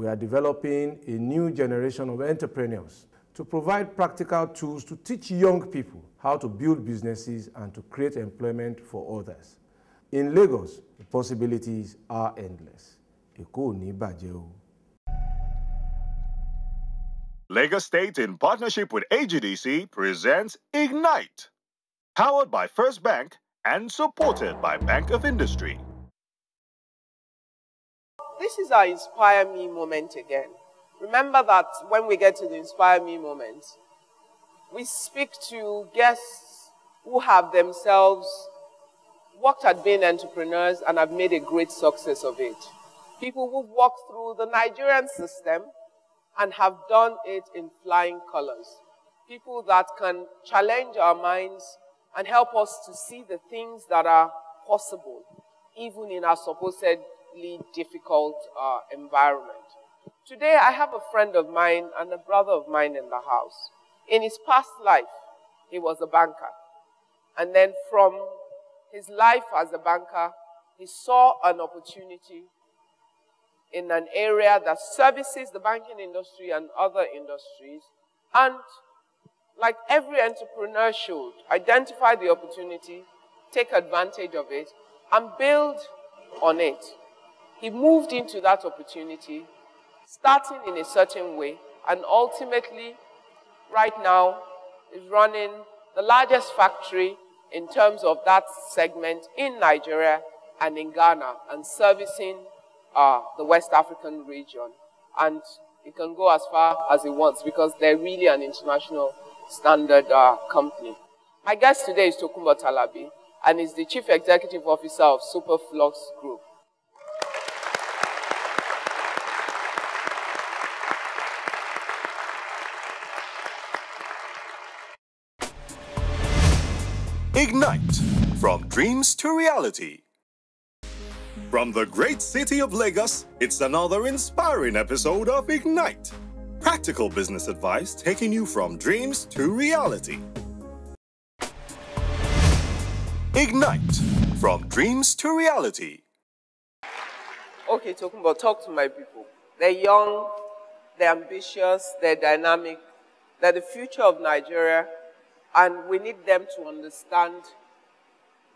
We are developing a new generation of entrepreneurs to provide practical tools to teach young people how to build businesses and to create employment for others. In Lagos, the possibilities are endless. Èkó ò ní bàjẹ́ o. Lagos State, in partnership with AGDC, presents Ignite, powered by First Bank and supported by Bank of Industry. This is our Inspire Me moment again. Remember that when we get to the Inspire Me moment, we speak to guests who have themselves worked at being entrepreneurs and have made a great success of it. People who've walked through the Nigerian system and have done it in flying colors. People that can challenge our minds and help us to see the things that are possible, even in our supposedly difficult environment. Today, I have a friend of mine and a brother of mine in the house. In his past life, he was a banker. And then from his life as a banker, he saw an opportunity in an area that services the banking industry and other industries. And like every entrepreneur should, identify the opportunity, take advantage of it, and build on it. He moved into that opportunity, starting in a certain way, and ultimately, right now, is running the largest factory in terms of that segment in Nigeria and in Ghana, and servicing the West African region. And it can go as far as it wants because they're really an international standard company. My guest today is Tokunbo Talabi, and is the Chief Executive Officer of Superflux Group. Ignite, from dreams to reality. From the great city of Lagos, it's another inspiring episode of Ignite. Practical business advice taking you from dreams to reality. Ignite, from dreams to reality. Okay, Tokunbo, talk to my people. They're young, they're ambitious, they're dynamic, they're the future of Nigeria, and we need them to understand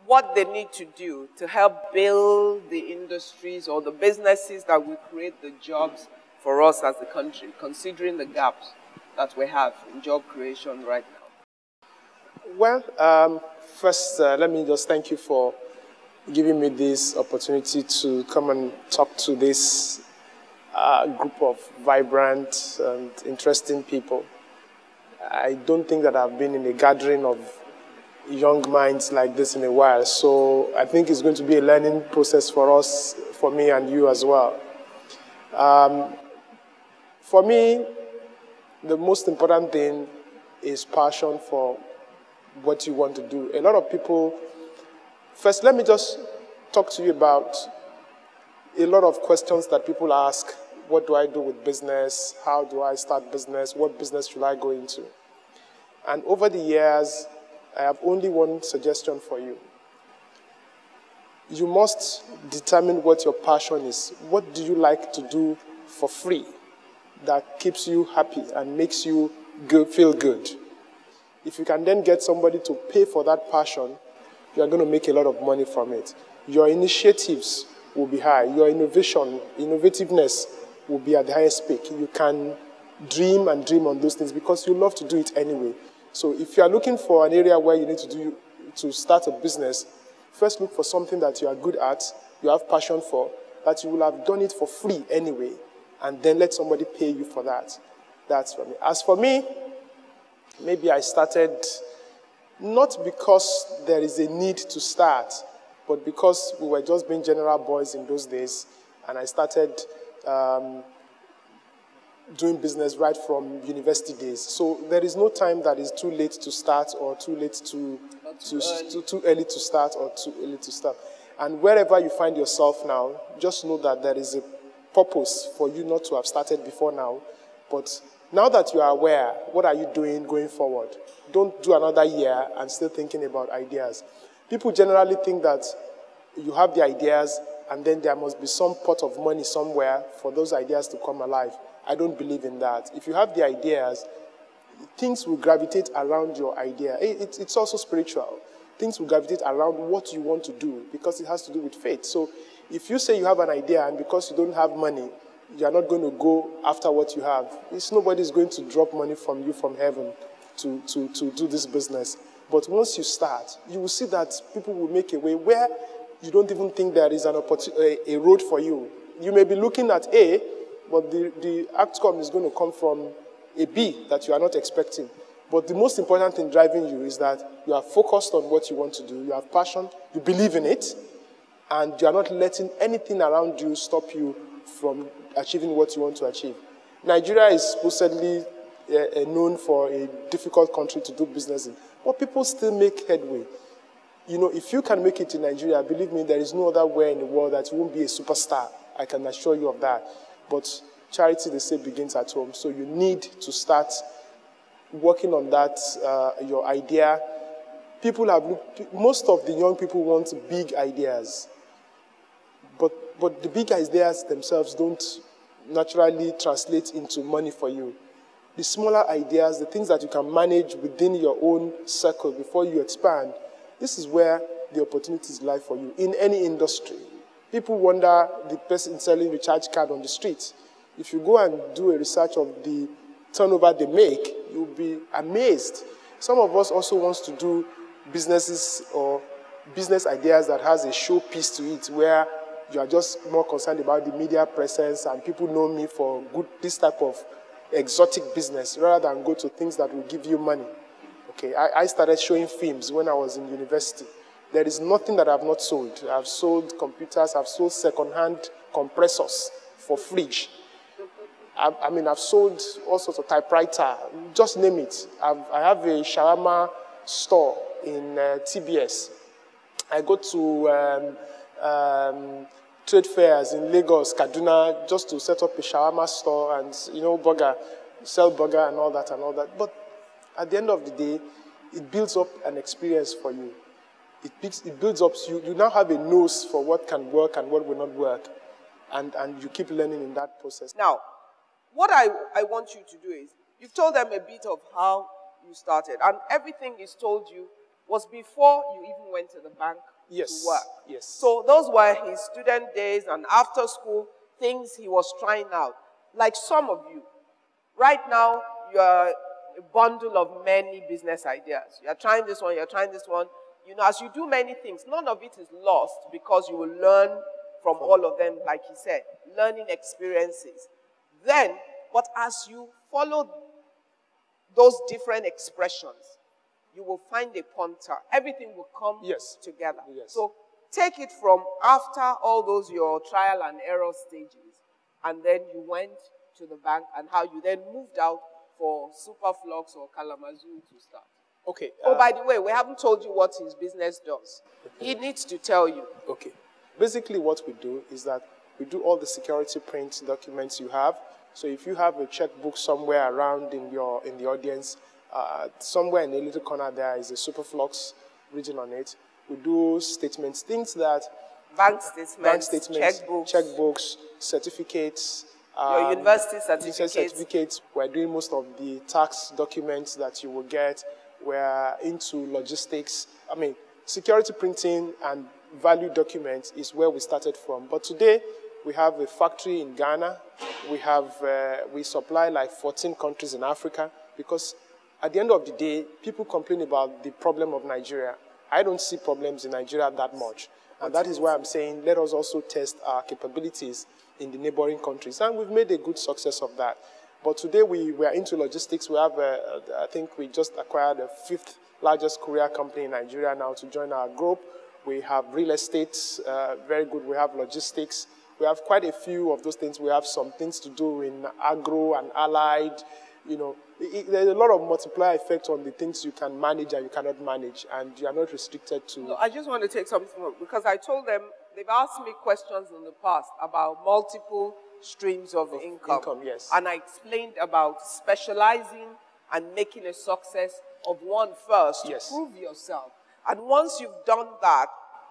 what they need to do to help build the industries or the businesses that will create the jobs for us as a country, considering the gaps that we have in job creation right now. Well, first, let me just thank you for giving me this opportunity to come and talk to this group of vibrant and interesting people. I don't think that I've been in a gathering of young minds like this in a while, so I think it's going to be a learning process for us, for me and you as well. For me, the most important thing is passion for what you want to do. A lot of people, first let me just talk to you about a lot of questions that people ask. What do I do with business? How do I start business? What business should I go into? And over the years, I have only one suggestion for you. You must determine what your passion is. What do you like to do for free that keeps you happy and makes you feel good? If you can then get somebody to pay for that passion, you are going to make a lot of money from it. Your initiatives will be high. Your innovativeness will be at the highest peak. You can dream and dream on those things because you love to do it anyway. So if you are looking for an area where you need to start a business, first look for something that you are good at, you have passion for, that you will have done it for free anyway, and then let somebody pay you for that. That's for me. As for me, maybe I started not because there is a need to start, but because we were just being general boys in those days, and I started doing business right from university days. So there is no time that is too late to start or too early to start or too early to start. And wherever you find yourself now, just know that there is a purpose for you not to have started before now. But now that you are aware, what are you doing going forward? Don't do another year and still thinking about ideas. People generally think that you have the ideas and then there must be some pot of money somewhere for those ideas to come alive. I don't believe in that. If you have the ideas, things will gravitate around your idea. It's also spiritual. Things will gravitate around what you want to do because it has to do with faith. So if you say you have an idea and because you don't have money, you're not going to go after what you have, nobody's going to drop money from you from heaven to do this business. But once you start, you will see that people will make a way where you don't even think there is a road for you. You may be looking at A, but the outcome is going to come from a B that you are not expecting. But the most important thing driving you is that you are focused on what you want to do, you have passion, you believe in it, and you are not letting anything around you stop you from achieving what you want to achieve. Nigeria is supposedly known for a difficult country to do business in, but people still make headway. You know, if you can make it in Nigeria, believe me, there is no other way in the world that you won't be a superstar. I can assure you of that. But charity, they say, begins at home. So you need to start working on that, your idea. Most of the young people want big ideas. But the big ideas themselves don't naturally translate into money for you. The smaller ideas, the things that you can manage within your own circle before you expand, this is where the opportunities lie for you in any industry. People wonder the person selling recharge card on the street. If you go and do a research of the turnover they make, you'll be amazed. Some of us also want to do businesses or business ideas that has a showpiece to it, where you are just more concerned about the media presence and people know me for this type of exotic business rather than go to things that will give you money. Okay, I started showing films when I was in university. There is nothing that I have not sold. I've sold computers, I've sold second-hand compressors for fridge. I've sold all sorts of typewriter, just name it. I have a shawarma store in TBS. I go to trade fairs in Lagos, Kaduna, just to set up a shawarma store and, sell burger and all that. But at the end of the day, it builds up an experience for you. It builds up, you now have a nose for what can work and what will not work. And you keep learning in that process. Now, what I want you to do is, you've told them a bit of how you started, and everything he's told you was before you even went to the bank to work. Yes. So those were his student days and after school things he was trying out. Like some of you, right now you're a bundle of many business ideas. You're trying this one, you're trying this one. As you do many things, none of it is lost because you will learn from all of them, like he said, learning experiences. But as you follow those different expressions, you will find a pointer. Everything will come together. Yes. So take it from after all those your trial and error stages, and then you went to the bank, and how you then moved out for Superflux or Kalamazoo to start. Okay. By the way, we haven't told you what his business does. He needs to tell you. Okay. Basically what we do is that we do all the security print documents you have. So if you have a checkbook somewhere around in the audience, somewhere in the little corner there is a Superflux written on it. We do statements, things that... Bank statements, checkbooks, certificates. Your university certificates. We're doing most of the tax documents that you will get. We're into logistics. Security printing and value documents is where we started from. But today, we have a factory in Ghana. We supply like 14 countries in Africa, because at the end of the day, people complain about the problem of Nigeria. I don't see problems in Nigeria that much. And that is why I'm saying let us also test our capabilities in the neighboring countries. And we've made a good success of that. But today we are into logistics. We have, I think we just acquired the 5th largest courier company in Nigeria now to join our group. We have real estate, very good. We have logistics. We have quite a few of those things. We have some things to do in agro and allied. There's a lot of multiplier effect on the things you can manage and you cannot manage, and you are not restricted to... No, I just want to take something more, because I told them, they've asked me questions in the past about multiple streams of income. Yes. And I explained about specializing and making a success of one first to prove yourself. And once you've done that,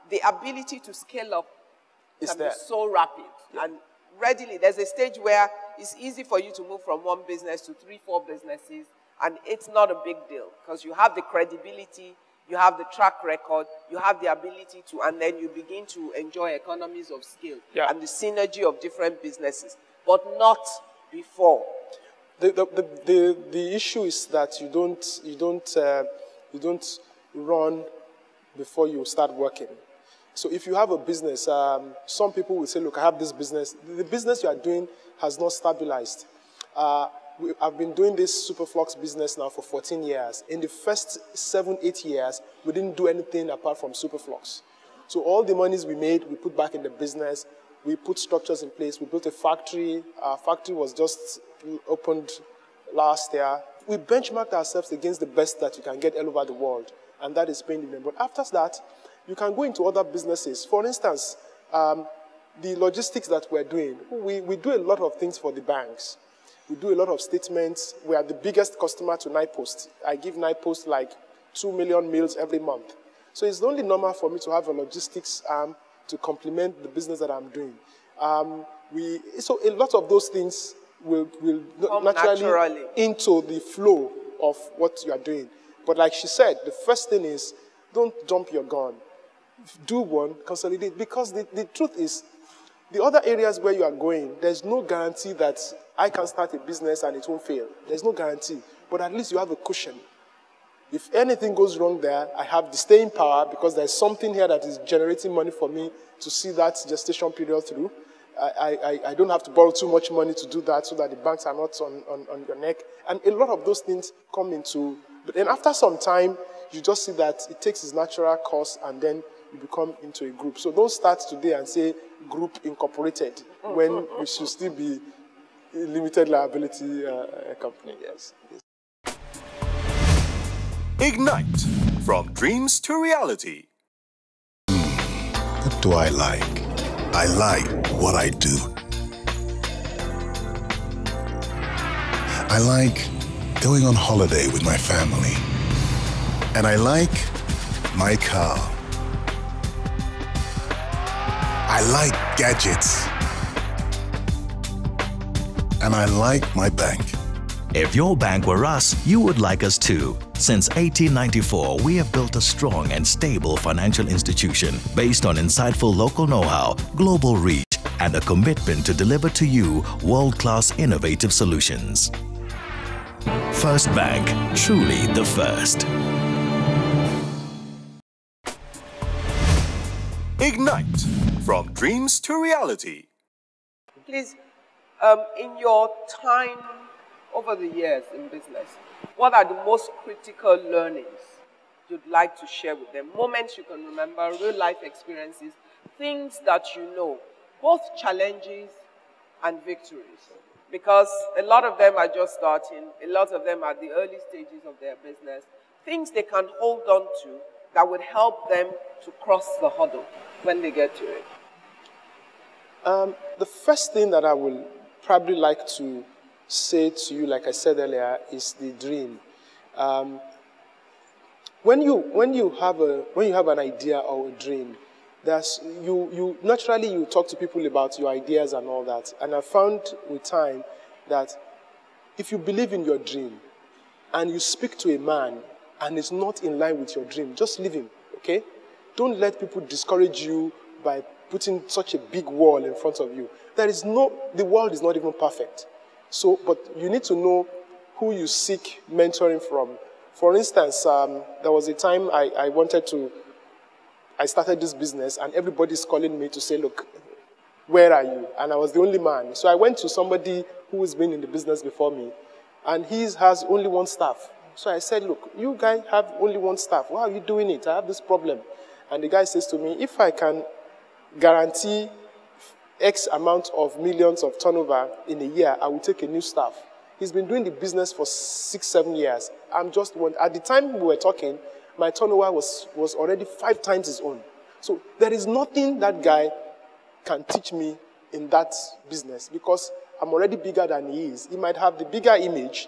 the ability to scale up can be so rapid. And readily, there's a stage where it's easy for you to move from one business to 3, 4 businesses, and it's not a big deal because you have the credibility, you have the track record, you have the ability to, and then you begin to enjoy economies of scale and the synergy of different businesses, but not before. The issue is that you don't run before you start working. So if you have a business, some people will say, look, I have this business. The business you are doing has not stabilized. I've been doing this Superflux business now for 14 years. In the first 7, 8 years, we didn't do anything apart from Superflux. So all the monies we made, we put back in the business. We put structures in place. We built a factory. Our factory was just opened last year. We benchmarked ourselves against the best that you can get all over the world, and that is paying dividends. But after that, you can go into other businesses. For instance, the logistics that we're doing, we do a lot of things for the banks. We do a lot of statements. We are the biggest customer to NiPost. I give NiPost like 2 million meals every month. So it's only normal for me to have a logistics arm to complement the business that I'm doing. So a lot of those things will naturally into the flow of what you are doing. But like she said, the first thing is don't jump your gun. Do one, consolidate. Because the truth is, the other areas where you are going, there's no guarantee that I can start a business and it won't fail. There's no guarantee. But at least you have a cushion. If anything goes wrong there, I have the staying power because there's something here that is generating money for me to see that gestation period through. I don't have to borrow too much money to do that so that the banks are not on your neck. And a lot of those things come into... But then after some time, you just see that it takes its natural course and then you become into a group. So don't start today and say group incorporated when we should still be a limited liability company. Yes. Ignite, from dreams to reality. What do I like? I like what I do. I like going on holiday with my family. And I like my car. I like gadgets. And I like my bank. If your bank were us, you would like us too. Since 1894, we have built a strong and stable financial institution based on insightful local know-how, global reach, and a commitment to deliver to you world-class innovative solutions. First Bank, truly the first. Ignite, from dreams to reality. Please, in your time over the years in business, what are the most critical learnings you'd like to share with them? Moments you can remember, real life experiences, things that you know, both challenges and victories. Because a lot of them are just starting, a lot of them are at the early stages of their business, things they can hold on to that would help them to cross the hurdle when they get to it. The first thing that I will probably like to say to you, like I said earlier, is the dream. When you have an idea or a dream, you naturally talk to people about your ideas and all that. And I found with time that if you believe in your dream and you speak to a man and it's not in line with your dream, just leave him, okay? Don't let people discourage you by putting such a big wall in front of you. The world is not even perfect. So, but you need to know who you seek mentoring from. For instance, there was a time I started this business and everybody's calling me to say, look, where are you? And I was the only man. So I went to somebody who has been in the business before me and he has only one staff. So I said, look, you guys have only one staff. Why are you doing it? I have this problem. And the guy says to me, if I can guarantee X amount of millions of turnover in a year, I will take a new staff. He's been doing the business for 6, 7 years. At the time we were talking, my turnover was already 5 times his own. So there is nothing that guy can teach me in that business because I'm already bigger than he is. He might have the bigger image.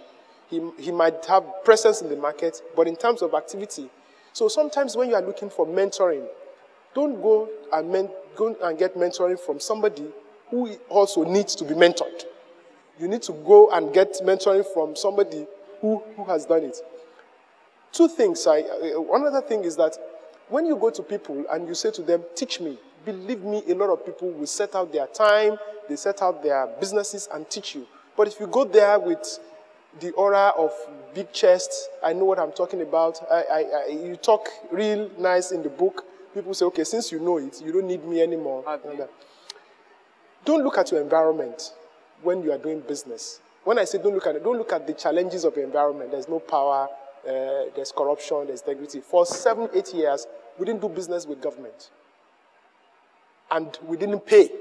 He might have presence in the market, but in terms of activity. So sometimes when you are looking for mentoring, Don't go and get mentoring from somebody who also needs to be mentored. You need to go and get mentoring from somebody who has done it. Two things. One other thing is that when you go to people and you say to them, teach me, believe me, a lot of people will set out their time, they set out their businesses and teach you. But if you go there with the aura of big chest, I know what I'm talking about, you talk real nice in the book, people say, okay, since you know it, you don't need me anymore. Don't look at your environment when you are doing business. When I say don't look at it, don't look at the challenges of your environment. There's no power, there's corruption, there's integrity. For 7-8 years, we didn't do business with government. And we didn't pay.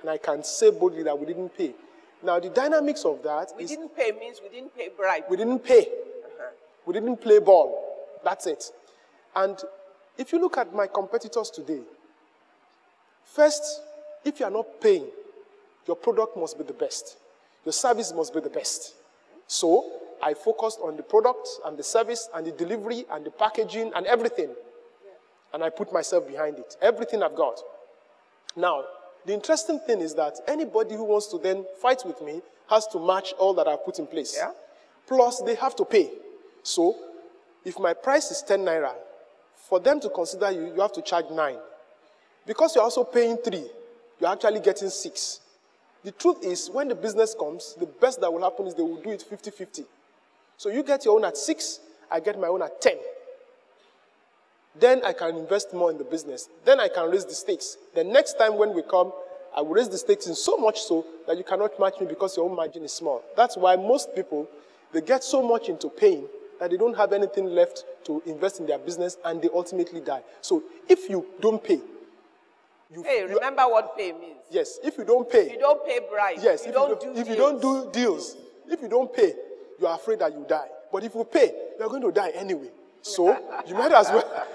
And I can say boldly that we didn't pay. Now, the dynamics of that we didn't pay means we didn't pay bribe. We didn't pay. We didn't play ball. That's it. And if you look at my competitors today, first, if you are not paying, your product must be the best. Your service must be the best. So, I focused on the product and the service and the delivery and the packaging and everything. And I put myself behind it. Everything I've got. Now, the interesting thing is that anybody who wants to then fight with me has to match all that I've put in place. Yeah. Plus, they have to pay. So, if my price is 10 naira, for them to consider you, you have to charge 9. Because you're also paying 3, you're actually getting 6. The truth is, when the business comes, the best that will happen is they will do it 50-50. So you get your own at 6, I get my own at 10. Then I can invest more in the business. Then I can raise the stakes. The next time when we come, I will raise the stakes in so much so that you cannot match me because your own margin is small. That's why most people, they get so much into paying that they don't have anything left to invest in their business and they ultimately die. So if you don't pay, remember what pay means. Yes, if you don't pay. If you don't pay bribe. Yes, if you don't do deals. If you don't pay, you are afraid that you die. But if you pay, you are going to die anyway. So you might as well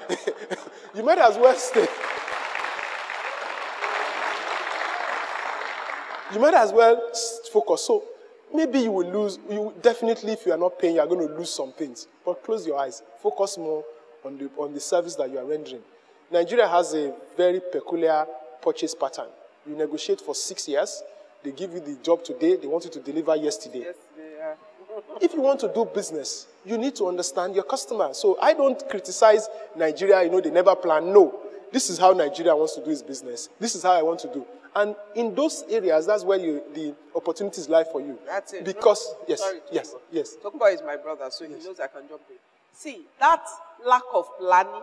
you might as well stay. You might as well focus. So maybe you will lose. You definitely, if you are not paying, you are going to lose some things. But close your eyes. Focus more on the service that you are rendering. Nigeria has a very peculiar purchase pattern. You negotiate for 6 years. They give you the job today. They want you to deliver yesterday. If you want to do business, you need to understand your customer. So I don't criticize Nigeria, they never plan. No. This is how Nigeria wants to do its business. This is how I want to do. And in those areas, that's where the opportunities lie for you. That's it. Because, yes. Tokumba is my brother, so he knows I can jump in. See, that lack of planning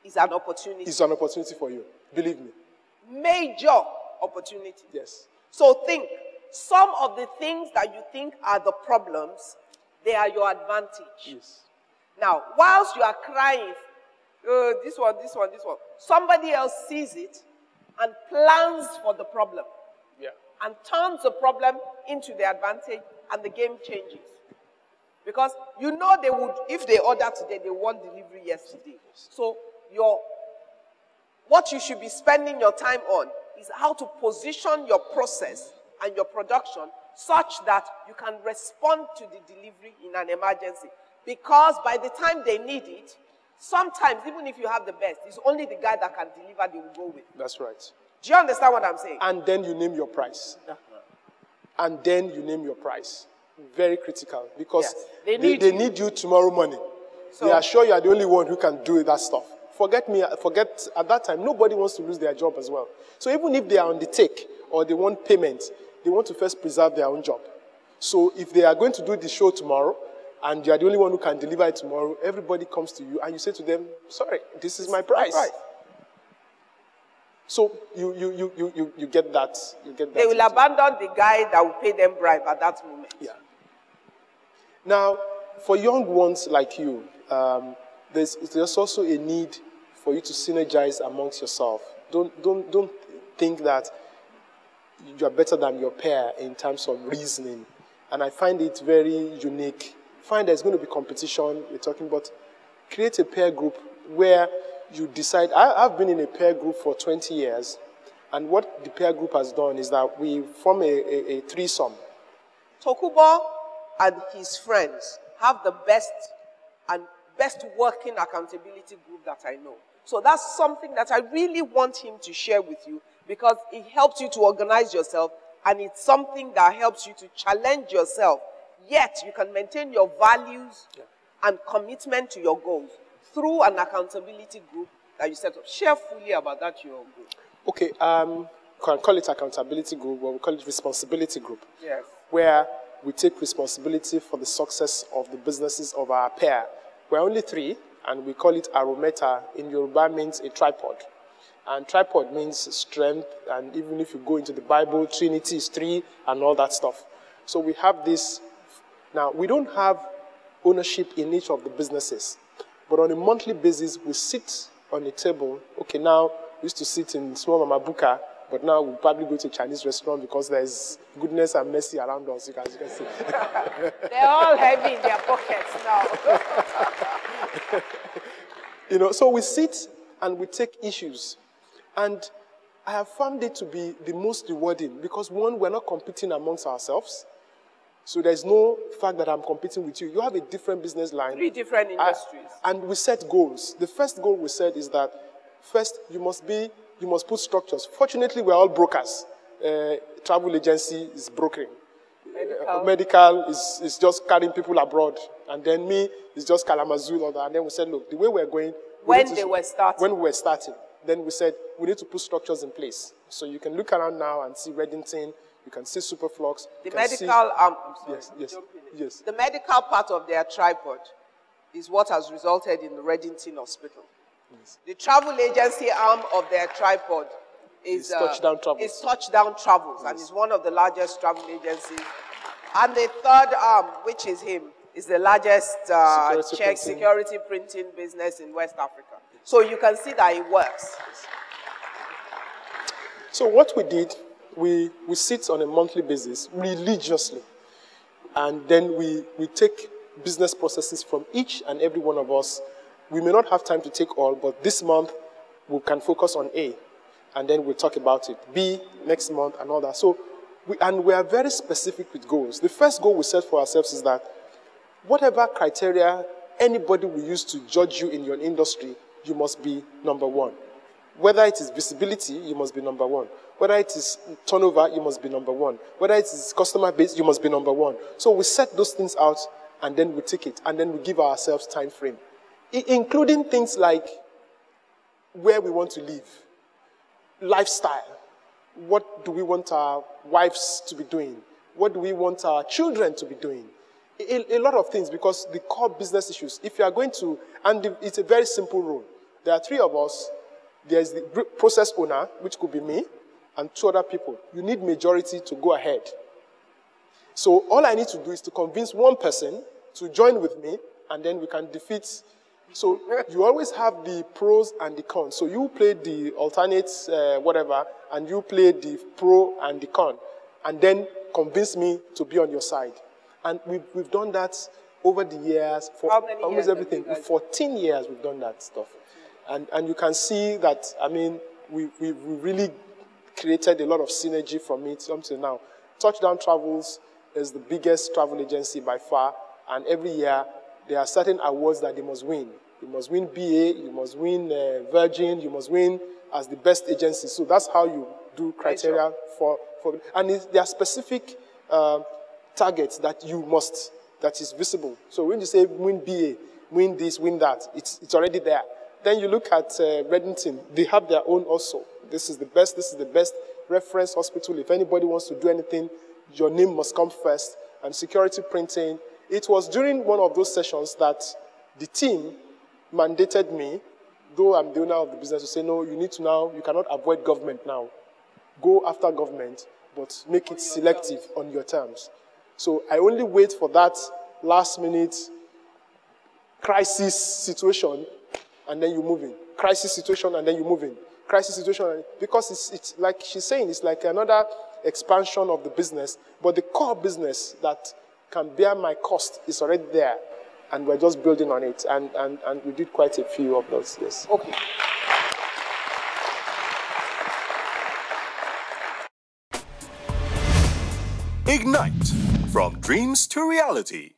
is an opportunity. It's an opportunity for you. Believe me. Major opportunity. Yes. So think. Some of the things that you think are the problems, they are your advantage. Yes. Now, whilst you are crying, this one, somebody else sees it and plans for the problem. Yeah. And turns the problem into the advantage, and the game changes. Because they would, if they order today, they want delivery yesterday. So what you should be spending your time on is how to position your process and your production such that you can respond to the delivery in an emergency. Because by the time they need it, sometimes, even if you have the best, it's only the guy that can deliver they will go with. That's right. Do you understand what I'm saying? And then you name your price. And then you name your price. Very critical. Because they need you tomorrow morning. So, they are sure you are the only one who can do that stuff. Forget at that time, nobody wants to lose their job as well. So even if they are on the take or they want payment, they want to first preserve their own job. So if they are going to do the show tomorrow and you are the only one who can deliver it tomorrow, everybody comes to you and you say to them, sorry, this is my price. So you get that. They will abandon the guy that will pay them bribe at that moment. Yeah. Now, for young ones like you, there's also a need for you to synergize amongst yourself. Don't think that you are better than your peer in terms of reasoning. And I find it very unique. Find there's going to be competition, we're talking about. Create a peer group where you decide. I've been in a peer group for 20 years. And what the peer group has done is that we form a threesome. Tokumba and his friends have the best working accountability group that I know. So that's something that I really want him to share with you, because it helps you to organize yourself, and it's something that helps you to challenge yourself. Yet you can maintain your values and commitment to your goals through an accountability group that you set up. Share fully about that, your group. Okay, can call it accountability group, or we call it responsibility group. Yes. Where we take responsibility for the success of the businesses of our pair. We're only 3, and we call it arometa. In Yoruba means a tripod. And tripod means strength, and even if you go into the Bible, Trinity is 3 and all that stuff. So we have this. Now, we don't have ownership in each of the businesses, but on a monthly basis, we sit on a table. Okay, now we used to sit in small Mama Buka, but now we'll probably go to a Chinese restaurant because there's goodness and mercy around us, as you can see. They're all heavy in their pockets now. So we sit and we take issues. And I have found it to be the most rewarding because, one, we're not competing amongst ourselves. So there's no fact that I'm competing with you. You have a different business line. 3 different industries. And we set goals. The first goal we set is that, first, you must put structures. Fortunately, we're all brokers. Travel agency is brokering. Medical is just carrying people abroad. And then me is just Kalamazoo. And then we said, look, the way we're going... When we were starting, then we said, we need to put structures in place. So you can look around now and see Reddington, you can see Superflux. The medical, I'm sorry, yes. The medical part of their tripod is what has resulted in the Reddington Hospital. Yes. The travel agency arm of their tripod is Touchdown Travels. Yes. And is one of the largest travel agencies. And the third arm, which is him, is the largest security printing business in West Africa. So you can see that it works. So what we did, we sit on a monthly basis religiously, and then we take business processes from each and every one of us. We may not have time to take all, but this month we can focus on A, and then we'll talk about it. B next month and all that. So we are very specific with goals. The first goal we set for ourselves is that whatever criteria anybody will use to judge you in your industry, you must be number 1. Whether it is visibility, you must be number 1. Whether it is turnover, you must be number 1. Whether it is customer base, you must be number 1. So we set those things out, and then we take it, and then we give ourselves time frame, including things like where we want to live, lifestyle, what do we want our wives to be doing, what do we want our children to be doing. A lot of things, because the core business issues, if you are going to, and it's a very simple rule. There are 3 of us. There's the process owner, which could be me, and 2 other people. You need majority to go ahead. So all I need to do is to convince 1 person to join with me, and then we can defeat. So you always have the pros and the cons. So you play the alternate whatever, and you play the pro and the con, and then convince me to be on your side. And we've done that over the years for almost everything. 14 years we've done that stuff. And you can see that, I mean, we really created a lot of synergy from it up to now. Touchdown Travels is the biggest travel agency by far, and every year there are certain awards that they must win. You must win BA, you must win Virgin, you must win as the best agency. So that's how you do criteria for and there are specific targets that that is visible. So when you say win BA, win this, win that, it's already there. Then you look at Reddington, they have their own also. This is the best reference hospital. If anybody wants to do anything, your name must come first. And security printing. It was during one of those sessions that the team mandated me, though I'm the owner of the business, to say, no, you cannot avoid government now. Go after government, but make it selective on your terms. So I only wait for that last minute crisis situation, and then you move in. Crisis situation, and then you move in. Crisis situation, because it's like she's saying, it's like another expansion of the business, but the core business that can bear my cost is already there, and we're just building on it, and we did quite a few of those, yes. Okay. Ignite, from dreams to reality.